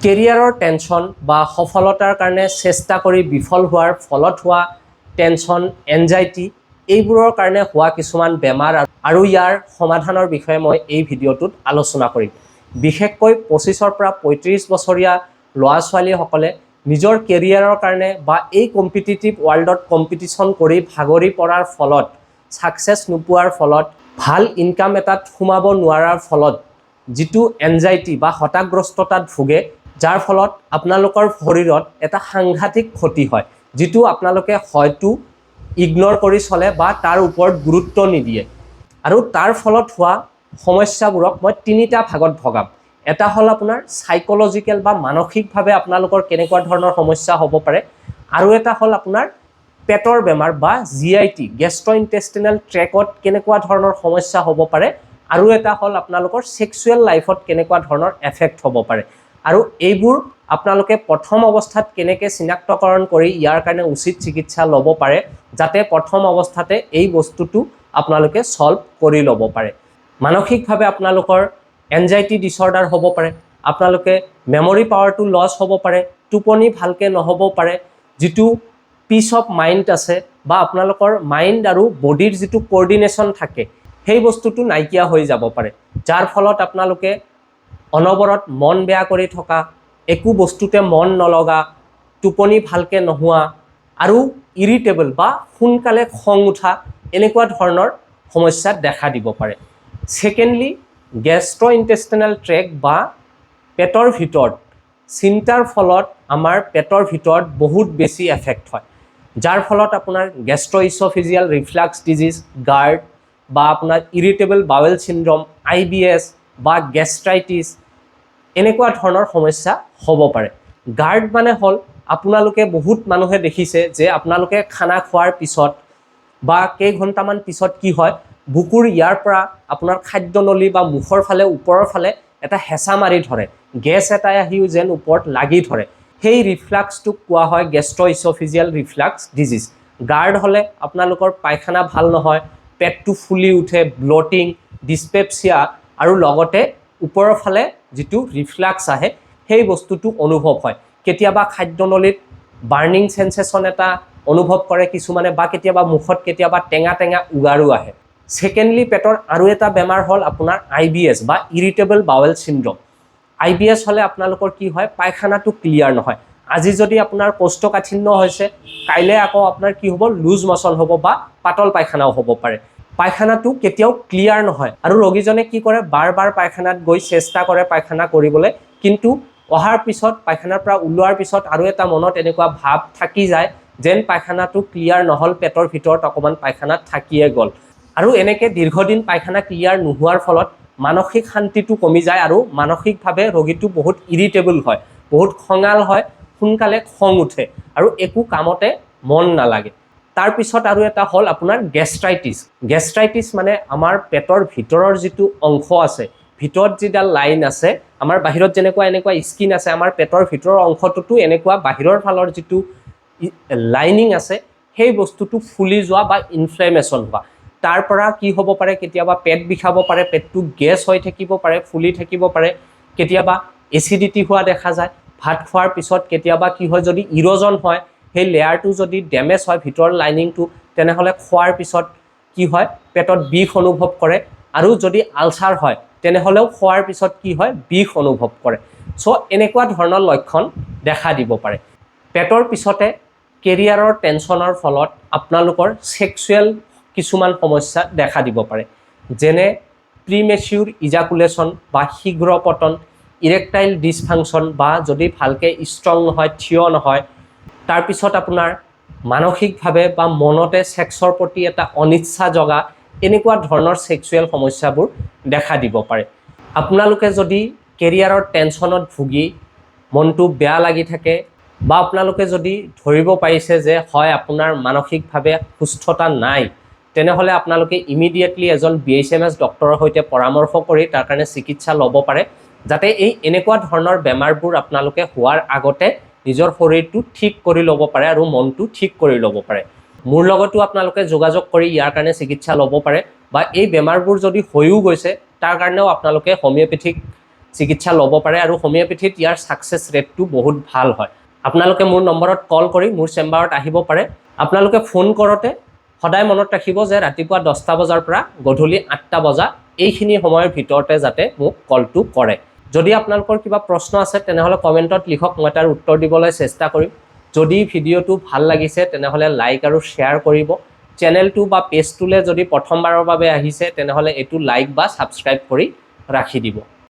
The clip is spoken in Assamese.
কেৰিয়াৰৰ টেনশ্যন বা সফলতাৰ কাৰণে চেষ্টা কৰি বিফল হোৱাৰ ফলত হোৱা টেনশ্যন, এনজাইটি এইবোৰৰ কাৰণে হোৱা কিছুমান বেমাৰ আৰু ইয়াৰ সমাধানৰ বিষয়ে মই এই ভিডিঅ'টোত আলোচনা কৰিম। বিশেষকৈ 25ৰ পৰা 35 বছৰীয়া ল'ৰা ছোৱালীসকলে নিজৰ কেৰিয়াৰৰ কাৰণে বা এই কম্পিটিটিভ ৱৰ্ল্ডত কম্পিটিশ্যন কৰি ভাগৰি পৰাৰ ফলত, ছাকচেছ নোপোৱাৰ ফলত, ভাল ইনকাম এটাত সোমাব নোৱাৰাৰ ফলত যিটো এনজাইটি বা হতাশাগ্ৰস্ততাত ভোগে, যাৰ ফলত আপোনালোকৰ শৰীৰত এটা সাংঘাতিক ক্ষতি হয়, যিটো আপোনালোকে হয়তো ইগনৰ কৰি চলে বা তাৰ ওপৰত গুৰুত্ব নিদিয়ে। আৰু তাৰ ফলত হোৱা সমস্যাবোৰক মই তিনিটা ভাগত ভগাম। এটা হ'ল আপোনাৰ সাইকোলজিকেল বা মানসিকভাৱে আপোনালোকৰ কেনেকুৱা ধৰণৰ সমস্যা হ'ব পাৰে, আৰু এটা হ'ল আপোনাৰ পেটৰ বেমাৰ বা GIT গেষ্ট্ৰইণ্টেষ্টিনেল ট্ৰেকত কেনেকুৱা ধৰণৰ সমস্যা হ'ব পাৰে, আৰু এটা হ'ল আপোনালোকৰ সেক্সুৱেল লাইফত কেনেকুৱা ধৰণৰ এফেক্ট হ'ব পাৰে। আৰু এইবোৰ আপোনালোকে প্ৰথম অৱস্থাত কেনেকৈ চিনাক্তকৰণ কৰি ইয়াৰ কাৰণে উচিত চিকিৎসা ল'ব পাৰে, যাতে প্ৰথম অৱস্থাতে এই বস্তুটো আপোনালোকে সলভ কৰি ল'ব পাৰে। মানসিকভাৱে আপোনালোকৰ এনজাইটি ডিছঅৰ্ডাৰ হ'ব পাৰে, আপোনালোকে মেমৰি পাৱাৰটো লছ হ'ব পাৰে, টোপনি ভালকৈ নহ'ব পাৰে, যিটো পিচ অফ মাইণ্ড আছে বা আপোনালোকৰ মাইণ্ড আৰু বডিৰ যিটো কোঅৰ্ডিনেশ্যন থাকে সেই বস্তুটো নাইকিয়া হৈ যাব পাৰে, যাৰ ফলত আপোনালোকে অনবৰত মন বেয়া কৰি থকা, একো বস্তুতে মন নলগা, টোপনি ভালকৈ নোহোৱা আৰু ইৰিটেবল বা সোনকালে খং উঠা এনেকুৱা ধৰণৰ সমস্যাত দেখা দিব পাৰে। ছেকেণ্ডলি, গেষ্ট্ৰইণ্টেষ্টিনেল ট্ৰেক বা পেটৰ ভিতৰত চিন্তাৰ ফলত আমাৰ পেটৰ ভিতৰত বহুত বেছি এফেক্ট হয়, যাৰ ফলত আপোনাৰ গেষ্ট্ৰইচ'ফেজিয়েল ৰিফ্লাক্স ডিজিজ, গাৰ্ড বা আপোনাৰ ইৰিটেবল বাৱেল চিণ্ড্ৰম, IBS বা গেষ্ট্ৰাইটিছ এনেকুৱা ধৰণৰ সমস্যা হ'ব পাৰে। গাৰ্ড মানে হ'ল আপোনালোকে বহুত মানুহে দেখিছে যে আপোনালোকে খানা খোৱাৰ পিছত বা কেইঘণ্টামান পিছত কি হয়, বুকুৰ ইয়াৰ পৰা আপোনাৰ খাদ্যনলী বা মুখৰ ফালে ওপৰৰ ফালে এটা হেঁচা মাৰি ধৰে, গেছ এটাই আহিও যেন ওপৰত লাগি ধৰে। সেই ৰিফ্লাক্সটোক কোৱা হয় গেষ্ট্ৰইচ'ফেজিয়েল ৰিফ্লাক্স ডিজিজ। গাৰ্ড হ'লে আপোনালোকৰ পায়খানা ভাল নহয়, পেটটো ফুলি উঠে, ব্লটিং, ডিছপেপচিয়া আৰু লগতে ওপৰৰ ফালে যিটো ৰিফ্লাক্স আহে সেই বস্তুটো অনুভৱ হয়। কেতিয়াবা খাদ্যনলীত বাৰ্ণিং সেন্সেশ্যন এটা অনুভৱ কৰে কিছুমানে, বা কেতিয়াবা মুখত কেতিয়াবা টেঙা টেঙা উগাৰো আহে। ছেকেণ্ডলি, পেটৰ আৰু এটা বেমাৰ হ'ল আপোনাৰ IBS বা ইৰিটেবল বাৱেল চিণ্ড্ৰম। IBS হ'লে আপোনালোকৰ কি হয়, পায়খানাটো ক্লিয়াৰ নহয়। আজি যদি আপোনাৰ কৌষ্ঠকাঠিন্য হৈছে, কাইলৈ আকৌ আপোনাৰ কি হ'ব, লুজ মচন হ'ব বা পাতল পায়খানাও হ'ব পাৰে। পায়খানাটো কেতিয়াও ক্লিয়াৰ নহয় আৰু ৰোগীজনে কি কৰে, বাৰ বাৰ পায়খানাত গৈ চেষ্টা কৰে পায়খানা কৰিবলৈ, কিন্তু অহাৰ পিছত পায়খানাৰ পৰা ওলোৱাৰ পিছত আৰু এটা মনত এনেকুৱা ভাৱ থাকি যায় যেন পায়খানাটো ক্লিয়াৰ নহ'ল, পেটৰ ভিতৰত অকণমান পায়খানাত থাকিয়ে গ'ল। আৰু এনেকৈ দীৰ্ঘদিন পায়খানা ক্লিয়াৰ নোহোৱাৰ ফলত মানসিক শান্তিটো কমি যায় আৰু মানসিকভাৱে ৰোগীটো বহুত ইৰিটেবল হয়, বহুত খঙাল হয়, সোনকালে খং উঠে আৰু একো কামতে মন নালাগে। তাৰপিছত আৰু এটা হ'ল আপোনাৰ গেষ্ট্ৰাইটিছ। গেষ্ট্ৰাইটিছ মানে আমাৰ পেটৰ ভিতৰৰ যিটো অংশ আছে, ভিতৰত যিডাল লাইন আছে, আমাৰ বাহিৰত যেনেকুৱা এনেকুৱা স্কিন আছে, আমাৰ পেটৰ ভিতৰৰ অংশটোতো এনেকুৱা বাহিৰৰ ফালৰ যিটো লাইনিং আছে সেই বস্তুটো ফুলি যোৱা বা ইনফ্লেমেশ্যন হোৱা। তাৰ পৰা কি হ'ব পাৰে, কেতিয়াবা পেট বিষাব পাৰে, পেটটো গেছ হৈ থাকিব পাৰে, ফুলি থাকিব পাৰে, কেতিয়াবা এচিডিটি হোৱা দেখা যায়। ভাত খোৱাৰ পিছত কেতিয়াবা কি হয়, যদি ইৰ'জন হয়, সেই লেয়াৰটো যদি ডেমেজ হয় ভিতৰৰ লাইনিংটো, তেনেহ'লে খোৱাৰ পিছত কি হয়, পেটত বিষ অনুভৱ কৰে, আৰু যদি আলচাৰ হয় তেনেহ'লেও খোৱাৰ পিছত কি হয়, বিষ অনুভৱ কৰে। চ' এনেকুৱা ধৰণৰ লক্ষণ দেখা দিব পাৰে। পেটৰ পিছতে কেৰিয়াৰৰ টেনশ্যনৰ ফলত আপোনালোকৰ সেক্সুৱেল কিছুমান সমস্যা দেখা দিব পাৰে, যেনে প্ৰিমেচিউৰ ইজাকুলেশ্যন বা শীঘ্ৰ পতন, ইৰেক্টাইল ডিছফাংচন বা যদি ভালকৈ ষ্ট্ৰং নহয়, থিয় নহয়। তাৰপিছত আপোনাৰ মানসিকভাৱে বা মনতে ছেক্সৰ প্ৰতি এটা অনিচ্ছা জগা, এনেকুৱা ধৰণৰ ছেক্সুৱেল সমস্যাবোৰ দেখা দিব পাৰে। আপোনালোকে যদি কেৰিয়াৰৰ টেনশ্যনত ভুগি মনটো বেয়া লাগি থাকে, বা আপোনালোকে যদি ধৰিব পাৰিছে যে হয় আপোনাৰ মানসিকভাৱে সুস্থতা নাই, তেনেহ'লে আপোনালোকে ইমিডিয়েটলি এজন BHMS ডক্টৰৰ সৈতে পৰামৰ্শ কৰি তাৰ কাৰণে চিকিৎসা ল'ব পাৰে, যাতে এই এনেকুৱা ধৰণৰ বেমাৰবোৰ আপোনালোকে হোৱাৰ আগতে নিজৰ শৰীৰটো ঠিক কৰি ল'ব পাৰে আৰু মনটো ঠিক কৰি ল'ব পাৰে। মোৰ লগতো আপোনালোকে যোগাযোগ কৰি ইয়াৰ কাৰণে চিকিৎসা ল'ব পাৰে, বা এই বেমাৰবোৰ যদি হৈও গৈছে তাৰ কাৰণেও আপোনালোকে হোমিঅ'পেথিক চিকিৎসা ল'ব পাৰে আৰু হোমিওপেথিত ইয়াৰ ছাকচেছ ৰেটটো বহুত ভাল হয়। আপোনালোকে মোৰ নম্বৰত কল কৰি মোৰ চেম্বাৰত আহিব পাৰে। আপোনালোকে ফোন কৰোঁতে সদায় মনত ৰাখিব যে ৰাতিপুৱা 10টা বজাৰ পৰা গধূলি 8টা বজা এইখিনি সময়ৰ ভিতৰতে যাতে মোক কলটো কৰে। যদি আপোনালোকৰ কিবা প্ৰশ্ন আছে তেনেহ'লে কমেণ্টত লিখক, মই তাৰ উত্তৰ দিবলৈ চেষ্টা কৰিম। যদি ভিডিঅ'টো ভাল লাগিছে তেনেহ'লে লাইক আৰু শ্বেয়াৰ কৰিব। চেনেলটো বা পেজটোলৈ যদি প্ৰথমবাৰৰ বাবে আহিছে তেনেহ'লে এইটো লাইক বা ছাবস্ক্ৰাইব কৰি ৰাখি দিব।